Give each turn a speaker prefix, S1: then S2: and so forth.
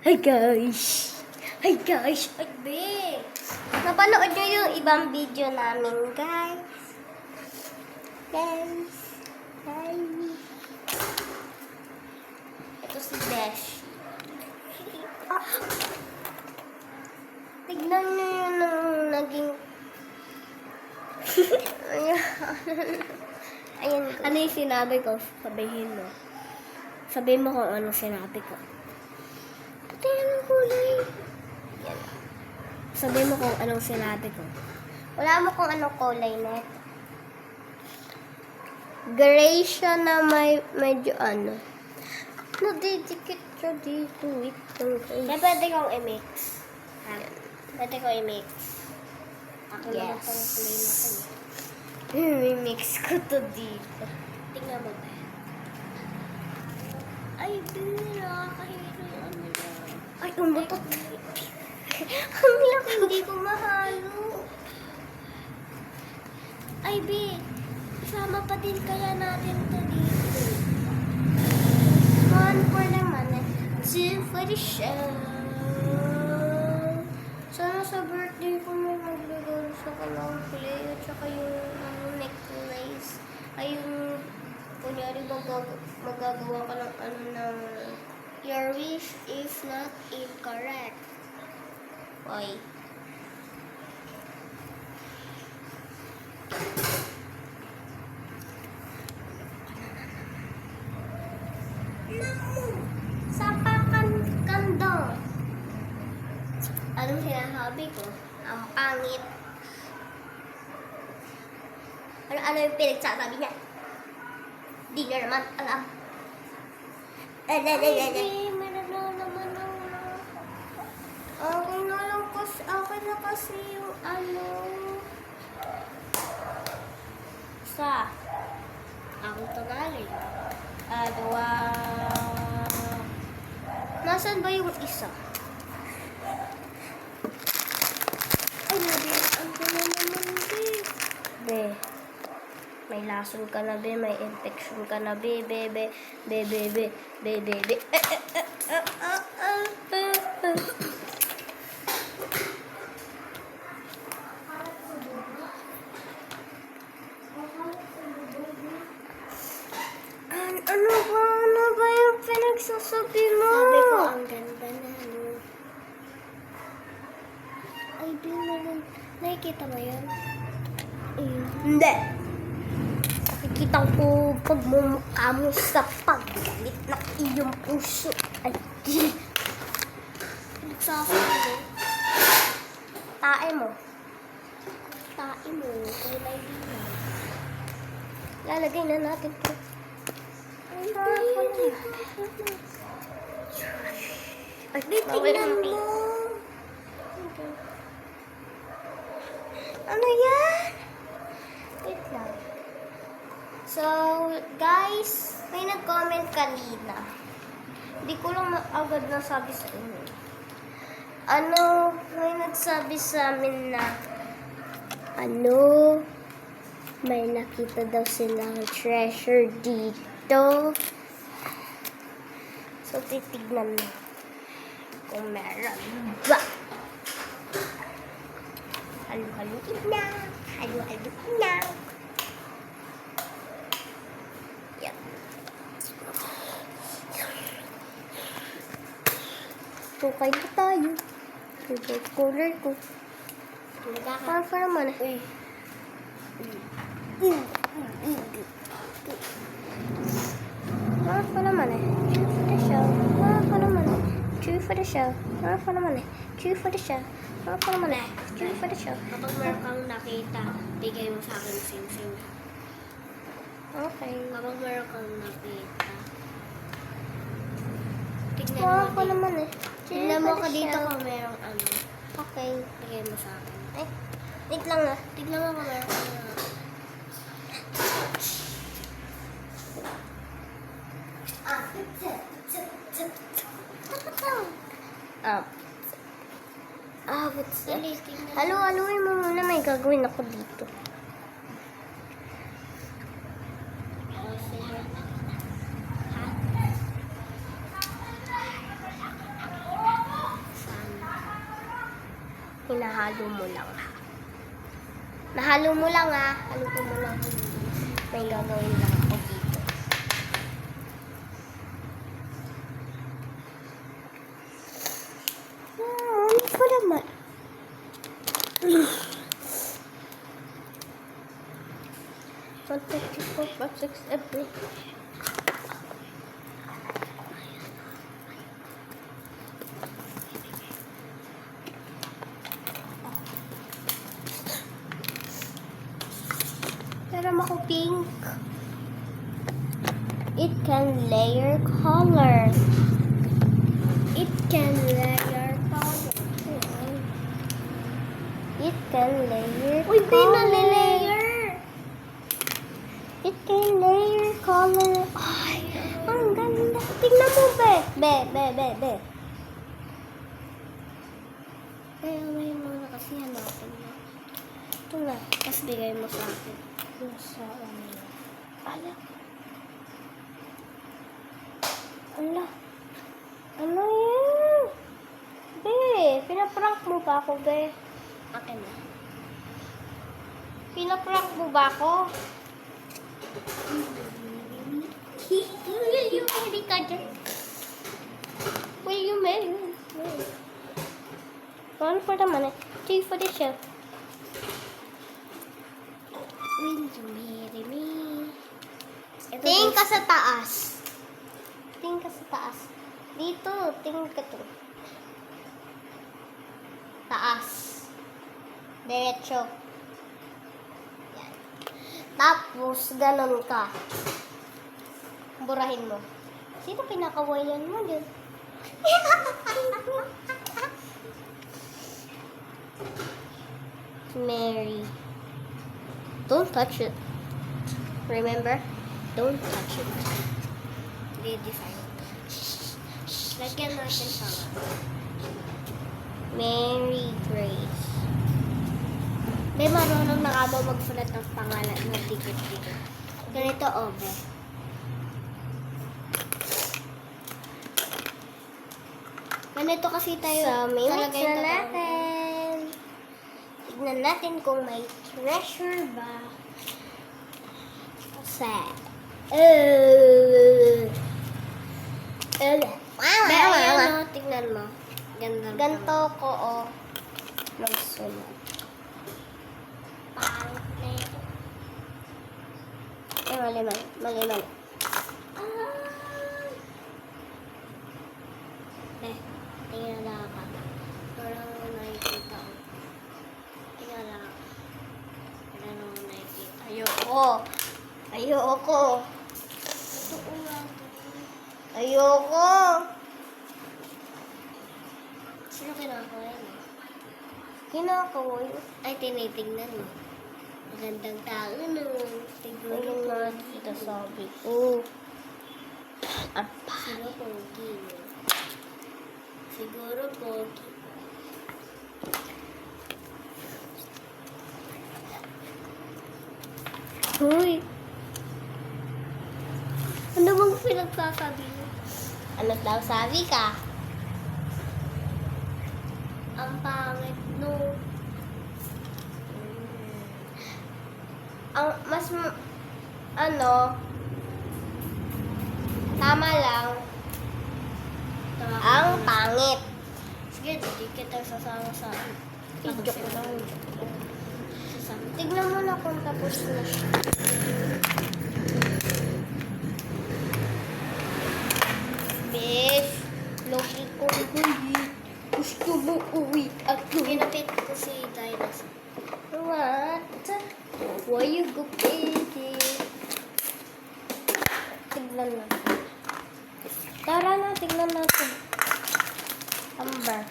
S1: Hi guys! Hi guys! Ay, be! Napanood nyo yung ibang video namin, guys. Guys! Hi! Ito si Besh. Ah. Tignan nyo yun ang naging... Ayan. Ano yung sinabi ko? Sabihin mo. Sabihin mo kung ano sinabi ko. Tingnan ang kulay. Yan. Sabihin mo kung anong sinabi ko. Wala mo kung anong kulay na ito. Gray siya na may medyo ano. Nadidikit siya dito. Kaya pwede kong i-mix. Pwede kong i-mix. Ako naman itong kulay na ito. I-mix ko to dito. Tingnan mo ba? Ay, nakakahiro yung ano na. Ay, umutot. Ang laki, hindi ko mahalo. Ay, B, sama pa din kaya natin ito dito. 1 for naman eh. 2 for the show. Sana sa birthday ko may magbigay sa kalang play at saka yung necklace. Ay, yung kunyari magagawa ka ng ano ng your wish is not incorrect. Oy. Sapakan kandong. Anong sinasabi ko? Ang pangit. Ano yung pinagsasabi niya? Di na naman alam. Ay, meron na naman ang... Okay na kasi yung ano... Isa. Ako Tagalog. Dua... Nasaan ba yung isa? Ay, nabilaan ko na naman, be. May lason ka na, be. May infection ka na, be. Ano ba yung pinagsasabi mo? Sabi ko, ang ganda na, ano. Ay, meron. Nakikita mo yan? Hindi. Nakikita ko pagmumukha mo sa paggalit ng iyong puso. Ay, di. Nagsasabi mo. Tae mo. Tae mo. Kulay din. Lalagay na natin ito. Ay, tignan mo. Ano yan? Wait lang. So, guys, may nag-comment kanina. Hindi ko lang agad nasabi sa inyo. May nagsabi sa amin na, may nakita daw silang treasure dito. So, titignan mo kung meron ba. Halo-haloin na. Halo-haloin na. Yan. Tukay na tayo. Favorite color ko. Parang pa naman eh. Parang pa naman eh. True for the show. Parang pa naman eh. True for the show. Parang pa naman eh. True for the show. Parang pa naman eh. True for the show.
S2: Kapag meron kang nakita, bigay mo sa akin sing-sing.
S1: Okay.
S2: Kapag meron kang nakita, tignan
S1: Parang
S2: mo
S1: pa
S2: dito.
S1: naman eh.
S2: Tignan mo ka dito
S1: show.
S2: kung merong ano.
S1: Okay.
S2: Bigay mo sa akin.
S1: Ay, wait lang ah.
S2: Tignan mo kung meron kang
S1: what's that?
S2: Dali, tignan mo.
S1: Halo-haloin mo muna. May gagawin ako dito.
S2: Kasi, ha?
S1: hinahalo mo lang ha. Nahalo mo lang ha. Haluin mo lang. May gagawin lang ako dito. Ano pa naman? 1, 2, 3, 4, 5, 6, 7. Meron ako pink. It can layer color. It can layer color. It can layer
S2: Uy,
S1: color.
S2: pinali-layer.
S1: It can layer color. Ay, ang ganda. Tingnan mo, be. Be.
S2: Kaya ngayon muna kasi hanapin mo.
S1: Ito na.
S2: Tapos bigay mo sa akin.
S1: Nasa ano. Ala. Ala. Ano yan? Be, pinaprank mo ba ako, be?
S2: Akin na.
S1: Pinaprank mo ba ako?
S2: Will you marry ka dyan?
S1: Will you marry me? One for the money, 3 for the show.
S2: Will you marry me?
S1: Tingin ka sa taas. Tingin ka sa taas. Dito, tingin ka to. Taas. Diretso. Yan. Tapos, ganon ka. Burahin mo. Sino pinakawayan mo din? Mary. Don't touch it. Remember? Don't touch it.
S2: Redesign. Lagyan natin sa
S1: Mary Grace.
S2: May marunong na ka ba magsulat ng pangalan na dikit-dikit? Ganito, Obe. Ganito kasi tayo.
S1: So, may
S2: talaga
S1: mix
S2: yung
S1: na
S2: totoo.
S1: natin. Tignan natin kung may treasure ba. Sa...
S2: Pero yan, no, tignan mo. Ganda.
S1: Ganto ko, oh. Magsulat. Ay, mali.
S2: Tingnan lang ka. Parang nakikita ko. Tingnan lang. Parang nakikita.
S1: Ayoko.
S2: Ito nga.
S1: Ayoko.
S2: Sino kinakawa yun?
S1: Kinakaway.
S2: Ay, tinitignan mo. Magandang tao, no? Siguro
S1: Ayun nga,
S2: pogi.
S1: ito sabi ko.
S2: Siguro pogi. No? Siguro pogi.
S1: Hoy.
S2: Ano bang pinagsasabi mo?
S1: Ano daw sabi ka?
S2: Ang pangit, no?
S1: Ang mas tama lang ang pangit.
S2: Sige, di kita sasama sa
S1: Joke lang.
S2: Sasama.
S1: Tignan mo na kung tapos na siya. Besh, loki ko hindi. Gusto mo uwi ako.
S2: Pinapit ko si Dinosaur.
S1: What? Why you go crazy? Tignan natin. Tara na, tignan natin. Amber.